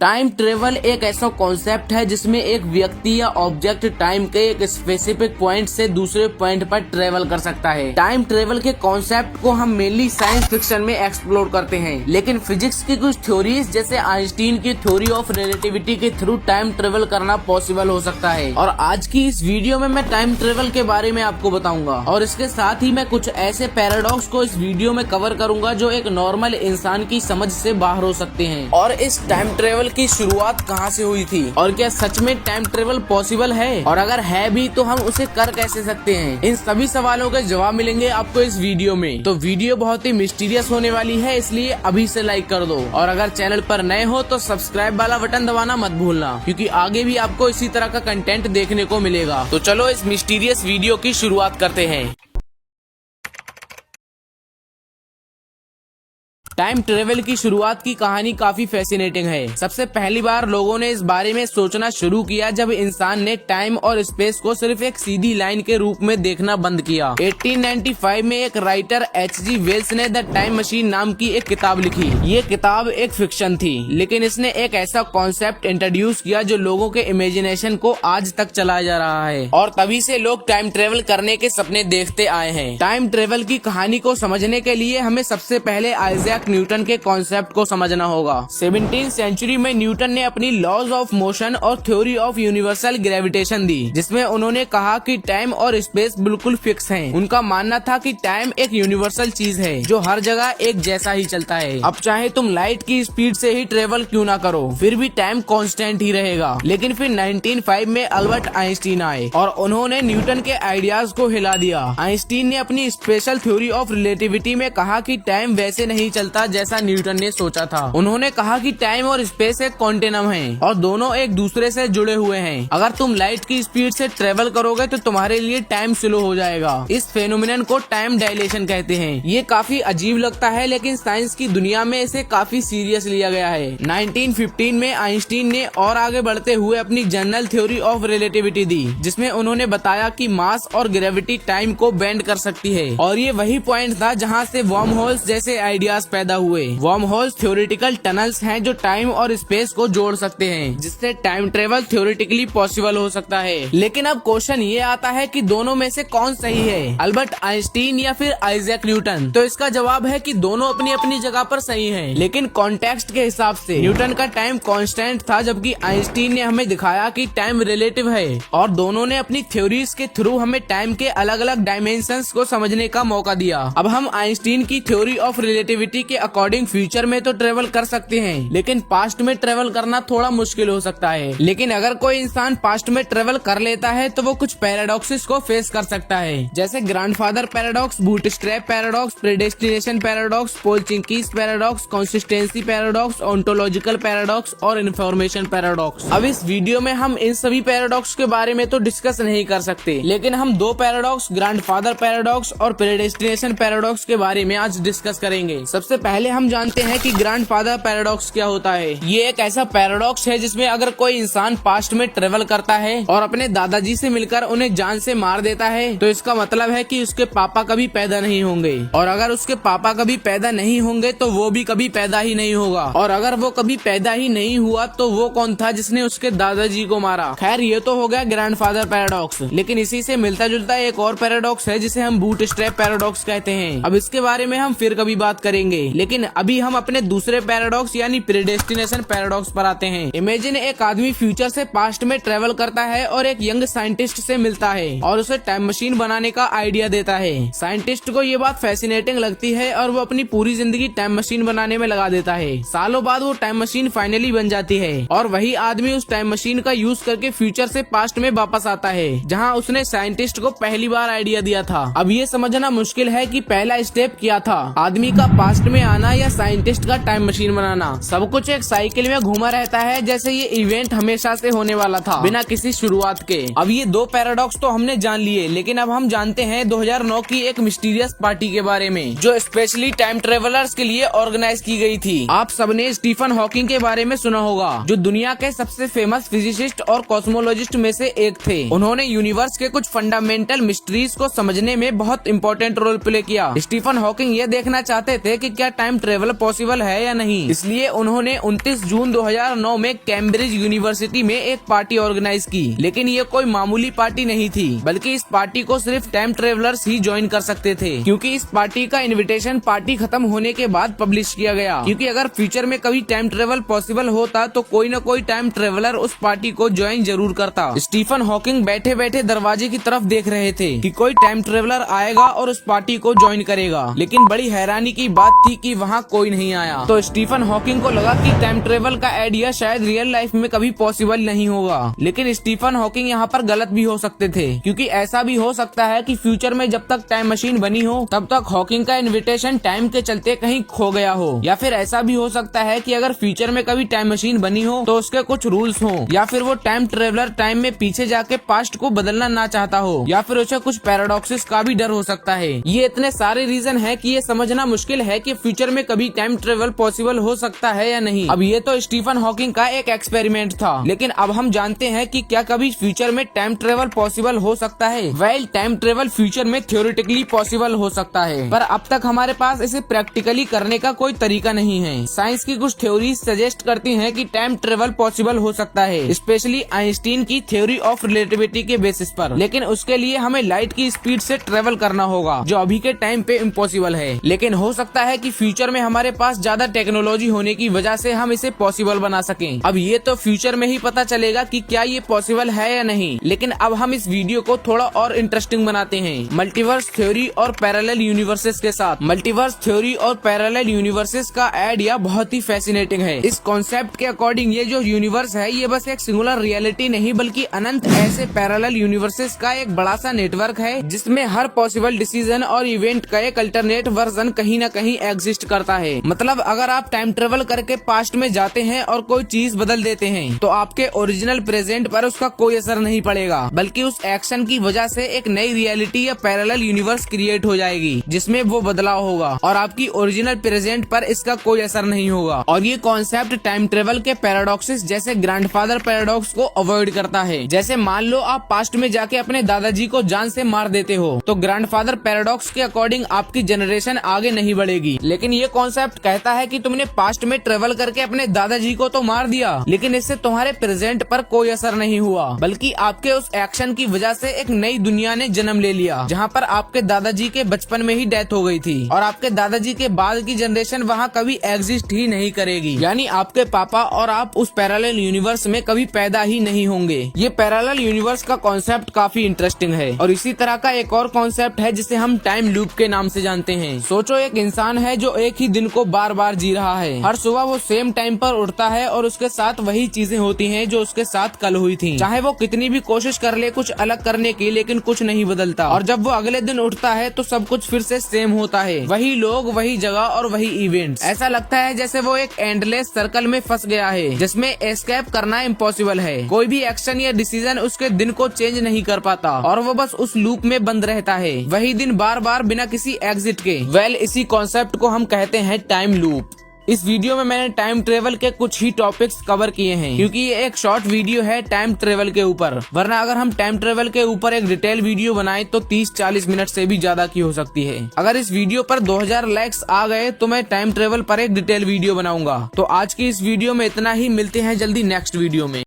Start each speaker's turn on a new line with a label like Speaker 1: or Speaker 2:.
Speaker 1: Time travel एक ऐसा concept है जिसमें एक व्यक्ति या ऑब्जेक्ट टाइम के एक स्पेसिफिक पॉइंट से दूसरे पॉइंट पर ट्रेवल कर सकता है। टाइम ट्रेवल के कॉन्सेप्ट को हम मेनली साइंस फिक्शन में एक्सप्लोर करते हैं, लेकिन फिजिक्स की कुछ थ्योरीज जैसे आइंस्टीन की थ्योरी ऑफ रिलेटिविटी के थ्रू टाइम ट्रेवल करना पॉसिबल हो सकता है। और आज की इस वीडियो में मैं टाइम ट्रेवल के बारे में आपको बताऊंगा और इसके साथ ही मैं कुछ ऐसे पैराडॉक्स को इस वीडियो में कवर करूंगा जो एक नॉर्मल इंसान की समझ से बाहर हो सकते हैं। और इस टाइम ट्रेवल की शुरुआत कहां से हुई थी और क्या सच में टाइम ट्रेवल पॉसिबल है, और अगर है भी तो हम उसे कर कैसे सकते हैं, इन सभी सवालों के जवाब मिलेंगे आपको इस वीडियो में। तो वीडियो बहुत ही मिस्टीरियस होने वाली है, इसलिए अभी से लाइक कर दो और अगर चैनल पर नए हो तो सब्सक्राइब वाला बटन दबाना मत भूलना, क्योंकि आगे भी आपको इसी तरह का कंटेंट देखने को मिलेगा। तो चलो इस मिस्टीरियस वीडियो की शुरुआत करते हैं। टाइम ट्रेवल की शुरुआत की कहानी काफी फैसिनेटिंग है। सबसे पहली बार लोगों ने इस बारे में सोचना शुरू किया जब इंसान ने टाइम और स्पेस को सिर्फ एक सीधी लाइन के रूप में देखना बंद किया। 1895 में एक राइटर H.G. वेल्स ने द टाइम मशीन नाम की एक किताब लिखी। ये किताब एक फिक्शन थी, लेकिन इसने एक ऐसा कॉन्सेप्ट इंट्रोड्यूस किया जो लोगों के इमेजिनेशन को आज तक चलाया जा रहा है, और तभी से लोग टाइम ट्रेवल करने के सपने देखते आए हैं। टाइम ट्रेवल की कहानी को समझने के लिए हमें सबसे पहले आइजैक न्यूटन के कॉन्सेप्ट को समझना होगा। 17वीं सेंचुरी में न्यूटन ने अपनी लॉज ऑफ मोशन और थ्योरी ऑफ यूनिवर्सल ग्रेविटेशन दी, जिसमें उन्होंने कहा कि टाइम और स्पेस बिल्कुल फिक्स हैं। उनका मानना था कि टाइम एक यूनिवर्सल चीज है जो हर जगह एक जैसा ही चलता है। अब चाहे तुम लाइट की स्पीड से ही ट्रेवल क्यों ना करो, फिर भी टाइम कांस्टेंट ही रहेगा। लेकिन फिर 1905 में अल्बर्ट आइंस्टीन आए और उन्होंने न्यूटन के आइडियाज को हिला दिया। आइंस्टीन ने अपनी स्पेशल थ्योरी ऑफ रिलेटिविटी में कहा कि टाइम वैसे नहीं चलता जैसा न्यूटन ने सोचा था। उन्होंने कहा कि टाइम और स्पेस एक कॉन्टिनम है और दोनों एक दूसरे से जुड़े हुए हैं। अगर तुम लाइट की स्पीड से ट्रेवल करोगे तो तुम्हारे लिए टाइम स्लो हो जाएगा। इस फेनोमेनन को टाइम डायलेशन कहते हैं। ये काफी अजीब लगता है, लेकिन साइंस की दुनिया में इसे काफी सीरियस लिया गया है। 1915 में आइंस्टीन ने और आगे बढ़ते हुए अपनी जनरल थ्योरी ऑफ रिलेटिविटी दी, जिसमें उन्होंने बताया कि मास और ग्रेविटी टाइम को बेंड कर सकती है। और ये वही पॉइंट था जहाँ से वर्म होल्स जैसे आइडियाज पैदा हुए। वर्म होल्स थ्योरेटिकल टनल्स हैं जो टाइम और स्पेस को जोड़ सकते हैं, जिससे टाइम ट्रेवल थ्योरेटिकली पॉसिबल हो सकता है। लेकिन अब क्वेश्चन ये आता है कि दोनों में से कौन सही है, अल्बर्ट आइंस्टीन या फिर आइजैक न्यूटन? तो इसका जवाब है कि दोनों अपनी अपनी जगह पर सही हैं, लेकिन कॉन्टेक्स्ट के हिसाब से। न्यूटन का टाइम कांस्टेंट था, जबकि आइंस्टीन ने हमें दिखाया कि टाइम रिलेटिव है, और दोनों ने अपनी थ्योरीज के थ्रू हमें टाइम के अलग अलग डायमेंशंस को समझने का मौका दिया। अब हम आइंस्टीन की थ्योरी ऑफ रिलेटिविटी के अकॉर्डिंग फ्यूचर में तो ट्रेवल कर सकते हैं, लेकिन पास्ट में ट्रेवल करना थोड़ा मुश्किल हो सकता है। लेकिन अगर कोई इंसान पास्ट में ट्रेवल कर लेता है तो वो कुछ पैराडॉक्सिस को फेस कर सकता है, जैसे grandfather paradox, bootstrap paradox, predestination paradox, Polchinski's paradox, consistency paradox, ontological paradox और इन्फॉर्मेशन पैराडॉक्स। अब इस वीडियो में हम इन सभी पैराडॉक्स के बारे में तो डिस्कस नहीं कर सकते, लेकिन हम दो पैराडॉक्स, ग्रैंडफादर पैराडॉक्स और प्रेडेस्टिनेशन पैराडॉक्स के बारे में आज डिस्कस करेंगे। सबसे पहले हम जानते हैं कि ग्रैंडफादर पैराडॉक्स क्या होता है। ये एक ऐसा पैराडॉक्स है जिसमें अगर कोई इंसान पास्ट में ट्रेवल करता है और अपने दादाजी से मिलकर उन्हें जान से मार देता है, तो इसका मतलब है कि उसके पापा कभी पैदा नहीं होंगे, और अगर उसके पापा कभी पैदा नहीं होंगे तो वो भी कभी पैदा ही नहीं होगा, और अगर वो कभी पैदा ही नहीं हुआ तो वो कौन था जिसने उसके दादाजी को मारा। खैर, ये तो हो गया ग्रैंडफादर पैराडॉक्स, लेकिन इसी से मिलता जुलता एक और पैराडॉक्स है जिसे हम बूटस्ट्रैप पैराडॉक्स कहते हैं। अब इसके बारे में हम फिर कभी बात करेंगे, लेकिन अभी हम अपने दूसरे पैराडॉक्स यानी प्रेडेस्टिनेशन पैराडॉक्स पर आते हैं। इमेजिन एक आदमी फ्यूचर से पास्ट में ट्रेवल करता है और एक यंग साइंटिस्ट से मिलता है और उसे टाइम मशीन बनाने का आइडिया देता है। साइंटिस्ट को ये बात फैसिनेटिंग लगती है और वो अपनी पूरी जिंदगी टाइम मशीन बनाने में लगा देता है। सालों बाद वो टाइम मशीन फाइनली बन जाती है और वही आदमी उस टाइम मशीन का यूज करके फ्यूचर से पास्ट में वापस आता है, जहाँ उसने साइंटिस्ट को पहली बार आइडिया दिया था। अब ये समझना मुश्किल है कि पहला स्टेप क्या था, आदमी का पास्ट में आना या साइंटिस्ट का टाइम मशीन बनाना। सब कुछ एक साइकिल में घूमा रहता है, जैसे ये इवेंट हमेशा से होने वाला था बिना किसी शुरुआत के। अब ये दो पैराडॉक्स तो हमने जान लिए, लेकिन अब हम जानते हैं 2009 की एक मिस्टीरियस पार्टी के बारे में, जो स्पेशली टाइम ट्रेवलर्स के लिए ऑर्गेनाइज की गई थी। आप सबने स्टीफन हॉकिंग के बारे में सुना होगा, जो दुनिया के सबसे फेमस फिजिसिस्ट और कॉस्मोलॉजिस्ट में से एक थे। उन्होंने यूनिवर्स के कुछ फंडामेंटल मिस्ट्रीज को समझने में बहुत इंपॉर्टेंट रोल प्ले किया। स्टीफन हॉकिंग ये देखना चाहते थे कि क्या टाइम ट्रेवल पॉसिबल है या नहीं। इसलिए उन्होंने 29 जून 2009 में कैम्ब्रिज यूनिवर्सिटी में एक पार्टी ऑर्गेनाइज की। लेकिन ये कोई मामूली पार्टी नहीं थी, बल्कि इस पार्टी को सिर्फ टाइम ट्रेवलर्स ही ज्वाइन कर सकते थे, क्योंकि इस पार्टी का इनविटेशन पार्टी खत्म होने के बाद पब्लिश किया गया। क्योंकि अगर फ्यूचर में कभी टाइम ट्रेवल पॉसिबल होता तो कोई न कोई टाइम ट्रेवलर उस पार्टी को ज्वाइन जरूर करता। स्टीफन हॉकिंग बैठे बैठे दरवाजे की तरफ देख रहे थे कि कोई टाइम ट्रेवलर आएगा और उस पार्टी को ज्वाइन करेगा। लेकिन बड़ी हैरानी की बात थी कि वहाँ कोई नहीं आया। तो स्टीफन हॉकिंग को लगा कि टाइम ट्रेवल का आइडिया शायद रियल लाइफ में कभी पॉसिबल नहीं होगा। लेकिन स्टीफन हॉकिंग यहाँ पर गलत भी हो सकते थे, क्योंकि ऐसा भी हो सकता है कि फ्यूचर में जब तक टाइम मशीन बनी हो तब तक हॉकिंग का इनविटेशन टाइम के चलते कहीं खो गया हो। या फिर ऐसा भी हो सकता है कि अगर फ्यूचर में कभी टाइम मशीन बनी हो तो उसके कुछ रूल्स हो, या फिर वो टाइम ट्रेवलर टाइम में पीछे जाके पास्ट को बदलना ना चाहता हो, या फिर उसे कुछ पैराडॉक्सिस का भी डर हो सकता है। ये इतने सारे रीजन है कि ये समझना मुश्किल है कि फ्यूचर में कभी टाइम ट्रेवल पॉसिबल हो सकता है या नहीं। अब ये तो स्टीफन हॉकिंग का एक एक्सपेरिमेंट था, लेकिन अब हम जानते हैं कि क्या कभी फ्यूचर में टाइम ट्रेवल पॉसिबल हो सकता है। वेल, टाइम ट्रेवल फ्यूचर में थ्योरेटिकली पॉसिबल हो सकता है, पर अब तक हमारे पास इसे प्रैक्टिकली करने का कोई तरीका नहीं है। साइंस की कुछ थ्योरीज सजेस्ट करती हैं कि टाइम ट्रेवल पॉसिबल हो सकता है, स्पेशली आइंस्टीन की थ्योरी ऑफ रिलेटिविटी के बेसिस पर। लेकिन उसके लिए हमें लाइट की स्पीड से ट्रेवल करना होगा, जो अभी के टाइम पे इम्पॉसिबल है। लेकिन हो सकता है कि फ्यूचर में हमारे पास ज्यादा टेक्नोलॉजी होने की वजह से हम इसे पॉसिबल बना सकें। अब ये तो फ्यूचर में ही पता चलेगा कि क्या ये पॉसिबल है या नहीं। लेकिन अब हम इस वीडियो को थोड़ा और इंटरेस्टिंग बनाते हैं मल्टीवर्स थ्योरी और पैरेलल यूनिवर्सेस के साथ। मल्टीवर्स थ्योरी और पैरेलल यूनिवर्सेस का आइडिया बहुत ही फैसिनेटिंग है। इस कॉन्सेप्ट के अकॉर्डिंग ये जो यूनिवर्स है ये बस एक सिंगुलर रियलिटी नहीं, बल्कि अनंत ऐसे पैरेलल यूनिवर्सेस का एक बड़ा सा नेटवर्क है, जिसमें हर पॉसिबल डिसीजन और इवेंट का एक अल्टरनेट वर्जन कहीं न कहीं एग्जिस्ट करता है। मतलब अगर आप टाइम ट्रेवल करके पास्ट में जाते हैं और कोई चीज बदल देते हैं तो आपके ओरिजिनल प्रेजेंट पर उसका कोई असर नहीं पड़ेगा, बल्कि उस एक्शन की वजह से एक नई रियलिटी या पैरेलल यूनिवर्स क्रिएट हो जाएगी जिसमें वो बदलाव होगा, और आपकी ओरिजिनल प्रेजेंट पर इसका कोई असर नहीं होगा। और ये कॉन्सेप्ट टाइम ट्रेवल के पैराडॉक्सिस जैसे ग्रैंडफादर पैराडॉक्स को अवॉइड करता है। जैसे मान लो आप पास्ट में जाके अपने दादाजी को जान से मार देते हो, तो ग्रैंडफादर पैराडॉक्स के अकॉर्डिंग आपकी जनरेशन आगे नहीं बढ़ेगी। लेकिन ये कॉन्सेप्ट कहता है कि तुमने पास्ट में ट्रेवल करके अपने दादाजी को तो मार दिया, लेकिन इससे तुम्हारे प्रेजेंट पर कोई असर नहीं हुआ, बल्कि आपके उस एक्शन की वजह से एक नई दुनिया ने जन्म ले लिया, जहाँ पर आपके दादाजी के बचपन में ही डेथ हो गई थी, और आपके दादाजी के बाद की जनरेशन वहाँ कभी एग्जिस्ट ही नहीं करेगी। यानी आपके पापा और आप उस पैरेलल यूनिवर्स में कभी पैदा ही नहीं होंगे। ये पैरेलल यूनिवर्स का कॉन्सेप्ट काफी इंटरेस्टिंग है। और इसी तरह का एक और कॉन्सेप्ट है जिसे हम टाइम लूप के नाम से जानते हैं। सोचो एक इंसान है जो एक ही दिन को बार बार जी रहा है। हर सुबह वो सेम टाइम पर उठता है और उसके साथ वही चीजें होती हैं जो उसके साथ कल हुई थी। चाहे वो कितनी भी कोशिश कर ले कुछ अलग करने की, लेकिन कुछ नहीं बदलता। और जब वो अगले दिन उठता है तो सब कुछ फिर से सेम होता है, वही लोग, वही जगह और वही इवेंट्स। ऐसा लगता है जैसे वो एक एंडलेस सर्कल में फंस गया है जिसमें एस्केप करना इम्पॉसिबल है। कोई भी एक्शन या डिसीजन उसके दिन को चेंज नहीं कर पाता और वो बस उस लूप में बंद रहता है, वही दिन बार बार बिना किसी एग्जिट के। वेल, इसी कॉन्सेप्ट को हम कहते हैं टाइम लूप। इस वीडियो में मैंने टाइम ट्रेवल के कुछ ही टॉपिक्स कवर किए हैं, क्योंकि ये एक शॉर्ट वीडियो है टाइम ट्रेवल के ऊपर। वरना अगर हम टाइम ट्रेवल के ऊपर एक डिटेल वीडियो बनाएं तो 30-40 मिनट से भी ज्यादा की हो सकती है। अगर इस वीडियो पर 2000 लाइक्स आ गए तो मैं टाइम ट्रेवल पर एक डिटेल वीडियो बनाऊंगा। तो आज की इस वीडियो में इतना ही, मिलते हैं जल्दी नेक्स्ट वीडियो में।